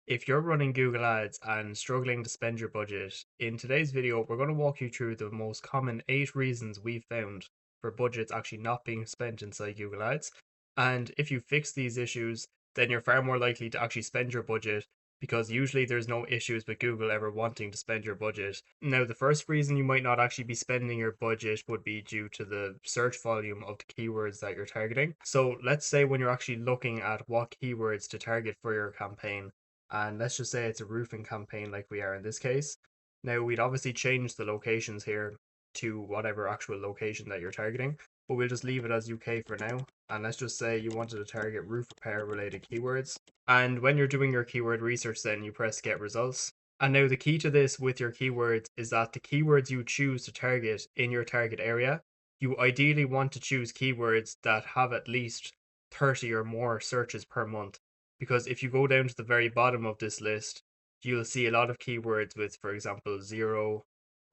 If you're running Google Ads and struggling to spend your budget, in today's video, we're going to walk you through the most common 8 reasons we've found for budgets actually not being spent inside Google Ads. And if you fix these issues, then you're far more likely to actually spend your budget because usually there's no issues with Google ever wanting to spend your budget. Now, the first reason you might not actually be spending your budget would be due to the search volume of the keywords that you're targeting. So let's say when you're actually looking at what keywords to target for your campaign, and let's just say it's a roofing campaign like we are in this case. Now, we'd obviously change the locations here to whatever actual location that you're targeting, but we'll just leave it as UK for now. And let's just say you wanted to target roof repair related keywords. And when you're doing your keyword research, then you press get results. And now the key to this with your keywords is that the keywords you choose to target in your target area, you ideally want to choose keywords that have at least 30 or more searches per month. Because if you go down to the very bottom of this list, you'll see a lot of keywords with, for example, 0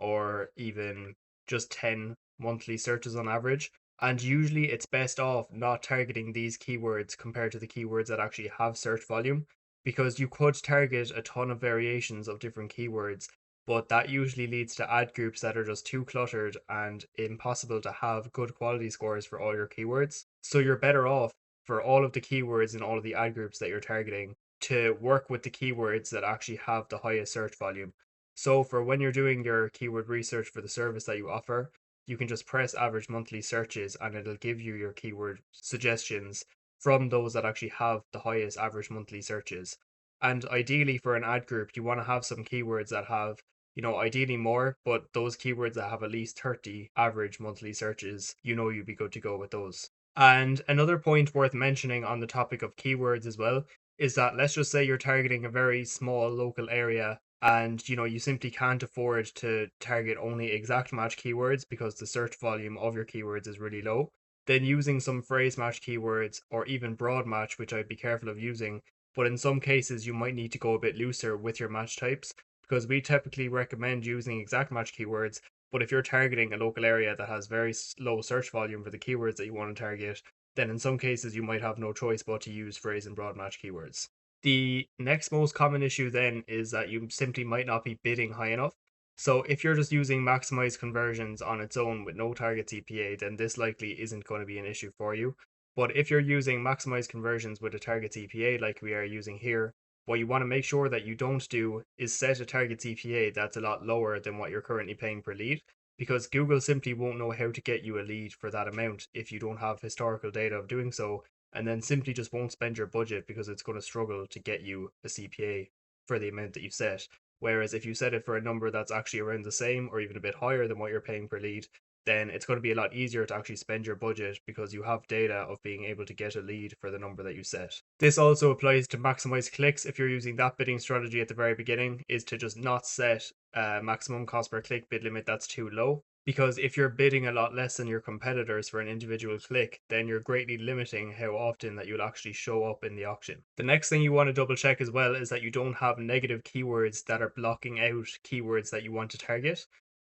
or even just 10 monthly searches on average. And usually it's best off not targeting these keywords compared to the keywords that actually have search volume, because you could target a ton of variations of different keywords, but that usually leads to ad groups that are just too cluttered and impossible to have good quality scores for all your keywords. So you're better off for all of the keywords in all of the ad groups that you're targeting to work with the keywords that actually have the highest search volume. So for when you're doing your keyword research for the service that you offer, you can just press average monthly searches and it'll give you your keyword suggestions from those that actually have the highest average monthly searches. And ideally for an ad group, you want to have some keywords that have, ideally more, but those keywords that have at least 30 average monthly searches, you'd be good to go with those. And another point worth mentioning on the topic of keywords as well is that let's just say you're targeting a very small local area and you simply can't afford to target only exact match keywords because the search volume of your keywords is really low. Then using some phrase match keywords or even broad match, which I'd be careful of using, but in some cases you might need to go a bit looser with your match types because we typically recommend using exact match keywords. But if you're targeting a local area that has very low search volume for the keywords that you want to target, then in some cases you might have no choice but to use phrase and broad match keywords. The next most common issue then is that you simply might not be bidding high enough. So if you're just using maximize conversions on its own with no target CPA, then this likely isn't going to be an issue for you. But if you're using maximize conversions with a target CPA like we are using here, what you want to make sure that you don't do is set a target CPA that's a lot lower than what you're currently paying per lead, because Google simply won't know how to get you a lead for that amount if you don't have historical data of doing so, and then simply just won't spend your budget because it's going to struggle to get you a CPA for the amount that you set. Whereas if you set it for a number that's actually around the same or even a bit higher than what you're paying per lead, then it's going to be a lot easier to actually spend your budget because you have data of being able to get a lead for the number that you set. This also applies to maximize clicks. If you're using that bidding strategy at the very beginning, is to just not set a maximum cost per click bid limit that's too low. Because if you're bidding a lot less than your competitors for an individual click, then you're greatly limiting how often that you'll actually show up in the auction. The next thing you want to double check as well is that you don't have negative keywords that are blocking out keywords that you want to target.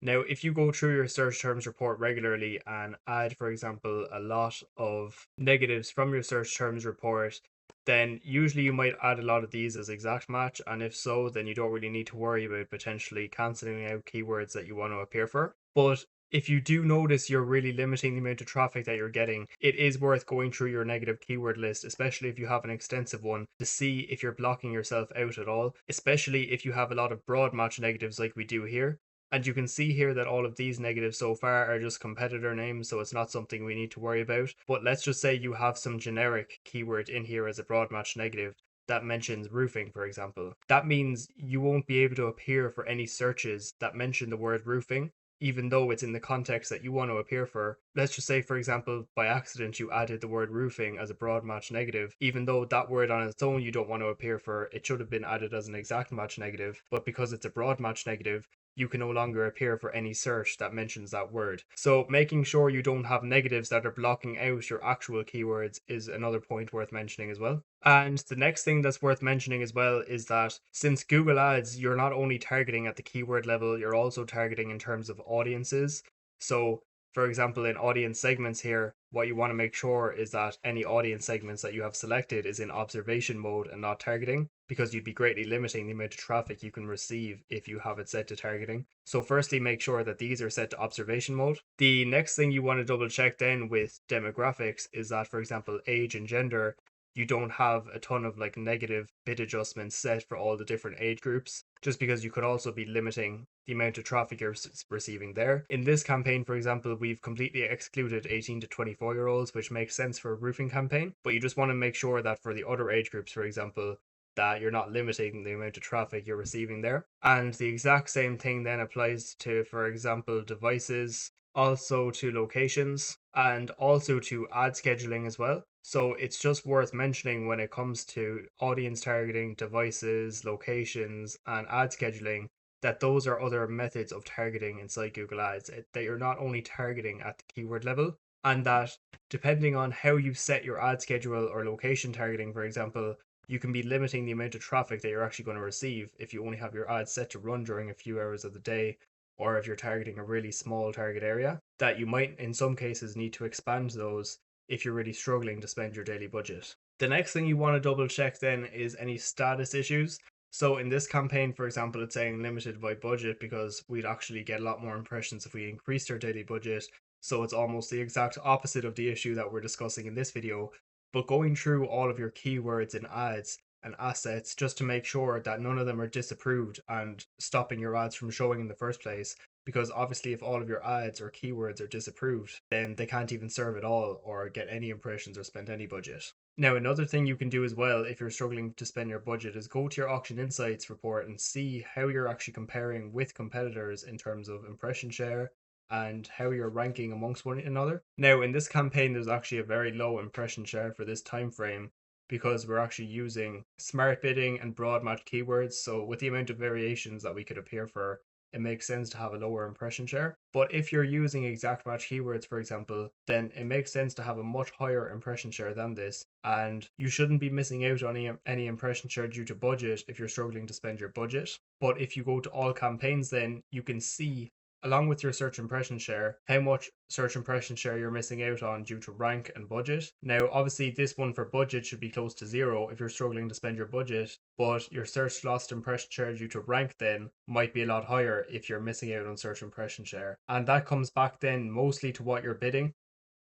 Now, if you go through your search terms report regularly and add, for example, a lot of negatives from your search terms report, then usually you might add a lot of these as exact match. And if so, then you don't really need to worry about potentially canceling out keywords that you want to appear for. But if you do notice you're really limiting the amount of traffic that you're getting, it is worth going through your negative keyword list, especially if you have an extensive one, to see if you're blocking yourself out at all, especially if you have a lot of broad match negatives like we do here. And you can see here that all of these negatives so far are just competitor names, so it's not something we need to worry about. But let's just say you have some generic keyword in here as a broad match negative that mentions roofing, for example. That means you won't be able to appear for any searches that mention the word roofing, even though it's in the context that you want to appear for. Let's just say, for example, by accident you added the word roofing as a broad match negative, even though that word on its own you don't want to appear for, it should have been added as an exact match negative, but because it's a broad match negative, you can no longer appear for any search that mentions that word. So making sure you don't have negatives that are blocking out your actual keywords is another point worth mentioning as well. And the next thing that's worth mentioning as well is that since Google Ads, you're not only targeting at the keyword level, you're also targeting in terms of audiences. So For example, in audience segments here, what you want to make sure is that any audience segments that you have selected is in observation mode and not targeting, because you'd be greatly limiting the amount of traffic you can receive if you have it set to targeting. So firstly, make sure that these are set to observation mode. The next thing you want to double check then with demographics is that, for example, age and gender, you don't have a ton of like negative bid adjustments set for all the different age groups, just because you could also be limiting the amount of traffic you're receiving there. In this campaign, for example, we've completely excluded 18 to 24-year-olds, which makes sense for a roofing campaign, but you just want to make sure that for the other age groups, for example, that you're not limiting the amount of traffic you're receiving there. And the exact same thing then applies to, for example, devices, also to locations, and also to ad scheduling as well. So it's just worth mentioning when it comes to audience targeting, devices, locations, and ad scheduling, that those are other methods of targeting inside Google Ads, that you're not only targeting at the keyword level, and that depending on how you set your ad schedule or location targeting, for example, you can be limiting the amount of traffic that you're actually going to receive if you only have your ads set to run during a few hours of the day, or if you're targeting a really small target area, that you might in some cases need to expand those if you're really struggling to spend your daily budget. The next thing you want to double check then is any status issues. So in this campaign, for example, it's saying limited by budget because we'd actually get a lot more impressions if we increased our daily budget. So it's almost the exact opposite of the issue that we're discussing in this video. But going through all of your keywords and ads and assets just to make sure that none of them are disapproved and stopping your ads from showing in the first place, because obviously if all of your ads or keywords are disapproved, then they can't even serve at all or get any impressions or spend any budget. Now, another thing you can do as well if you're struggling to spend your budget is go to your auction insights report and see how you're actually comparing with competitors in terms of impression share and how you're ranking amongst one another. Now, in this campaign, there's actually a very low impression share for this time frame because we're actually using smart bidding and broad match keywords. So with the amount of variations that we could appear for, it makes sense to have a lower impression share. But if you're using exact match keywords, for example, then it makes sense to have a much higher impression share than this. And you shouldn't be missing out on any impression share due to budget if you're struggling to spend your budget. But if you go to all campaigns, then you can see, along with your search impression share, how much search impression share you're missing out on due to rank and budget. Now, obviously, this one for budget should be close to zero if you're struggling to spend your budget, but your search lost impression share due to rank then might be a lot higher if you're missing out on search impression share. And that comes back then mostly to what you're bidding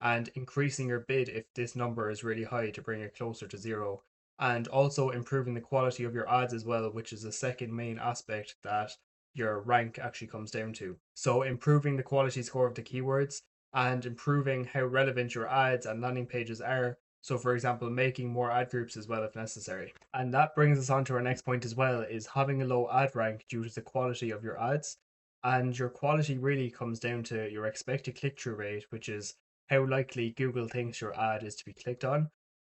and increasing your bid if this number is really high to bring it closer to zero. And also improving the quality of your ads as well, which is the second main aspect that your rank actually comes down to. So improving the quality score of the keywords and improving how relevant your ads and landing pages are. So for example, making more ad groups as well if necessary. And that brings us on to our next point as well, is having a low ad rank due to the quality of your ads. And your quality really comes down to your expected click-through rate, which is how likely Google thinks your ad is to be clicked on.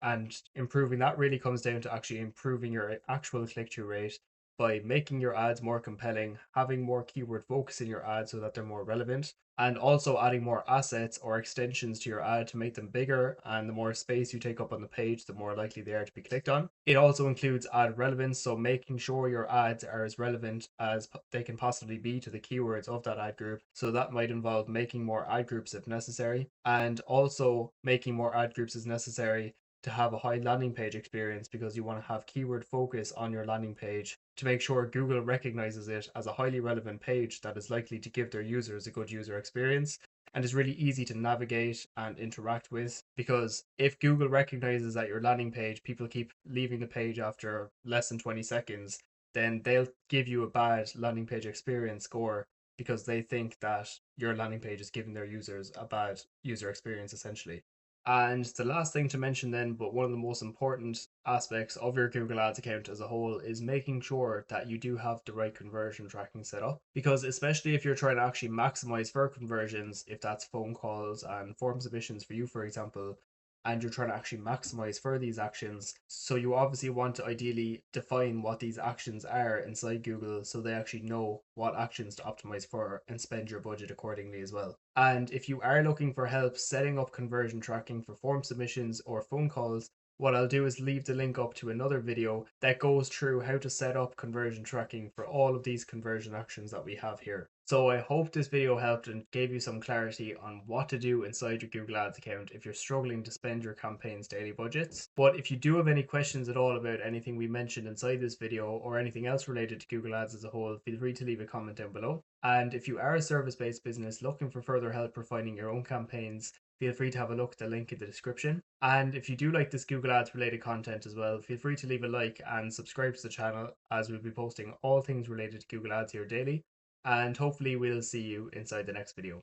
And improving that really comes down to actually improving your actual click-through rate by making your ads more compelling, having more keyword focus in your ads so that they're more relevant, and also adding more assets or extensions to your ad to make them bigger. And the more space you take up on the page, the more likely they are to be clicked on. It also includes ad relevance, so making sure your ads are as relevant as they can possibly be to the keywords of that ad group. So that might involve making more ad groups if necessary, and also making more ad groups as necessary to have a high landing page experience, because you want to have keyword focus on your landing page to make sure Google recognizes it as a highly relevant page that is likely to give their users a good user experience and is really easy to navigate and interact with. Because if Google recognizes that your landing page, people keep leaving the page after less than 20 seconds, then they'll give you a bad landing page experience score because they think that your landing page is giving their users a bad user experience essentially. And the last thing to mention then, but one of the most important aspects of your Google Ads account as a whole, is making sure that you do have the right conversion tracking set up. Because especially if you're trying to actually maximize for conversions, if that's phone calls and form submissions for you, for example, and you're trying to actually maximize for these actions. So you obviously want to ideally define what these actions are inside Google so they actually know what actions to optimize for and spend your budget accordingly as well. And if you are looking for help setting up conversion tracking for form submissions or phone calls, what I'll do is leave the link up to another video that goes through how to set up conversion tracking for all of these conversion actions that we have here. So I hope this video helped and gave you some clarity on what to do inside your Google Ads account if you're struggling to spend your campaign's daily budgets. But if you do have any questions at all about anything we mentioned inside this video or anything else related to Google Ads as a whole, feel free to leave a comment down below. And if you are a service-based business looking for further help refining your own campaigns, feel free to have a look at the link in the description. And if you do like this Google Ads related content as well, feel free to leave a like and subscribe to the channel, as we'll be posting all things related to Google Ads here daily. And hopefully we'll see you inside the next video.